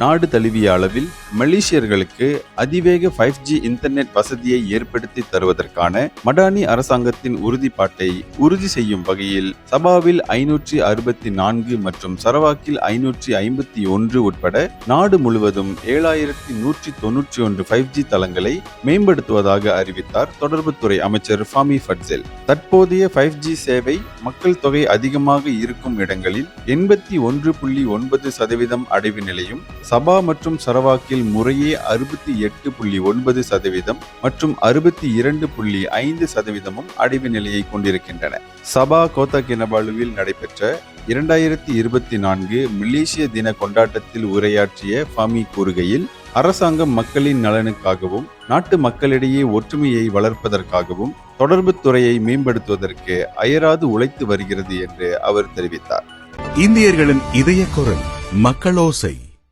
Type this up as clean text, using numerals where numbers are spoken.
நாடு தழுவிய அளவில் மலேசியர்களுக்கு அதிவேக 5G இன்டர்நெட் வசதியை ஏற்படுத்தி தருவதற்கான மடானி அரசாங்கத்தின் உறுதிப்பாட்டை உறுதி செய்யும் வகையில் சபாவில் 564 மற்றும் சரவாக்கில் 551 உட்பட நாடு முழுவதும் 7191 5G தளங்களை மேம்படுத்துவதாக அறிவித்தார் தொடர்புத்துறை அமைச்சர் ஃபாமி ஃபட்செல். தற்போதைய 5G சேவை மக்கள் தொகை அதிகமாக இருக்கும் இடங்களில் 81.9% அடைவு நிலையும், சபா மற்றும் சரவாக்கில் முறையே 68.9% மற்றும் 62.5% அடைவு நிலையை கொண்டிருக்கின்றன. சபா கோத்தா கினபாலுவில் நடைபெற்ற 2024 மலேசிய தின கொண்டாட்டத்தில் உரையாற்றிய ஃபாமி கூறுகையில், அரசாங்கம் மக்களின் நலனுக்காகவும் நாட்டு மக்களிடையே ஒற்றுமையை வளர்ப்பதற்காகவும் தொடர்புத் துறையை மேம்படுத்துவதற்கு அயராது உழைத்து வருகிறது என்று அவர் தெரிவித்தார். இந்தியர்களின் இதய குரல் மக்களோசை.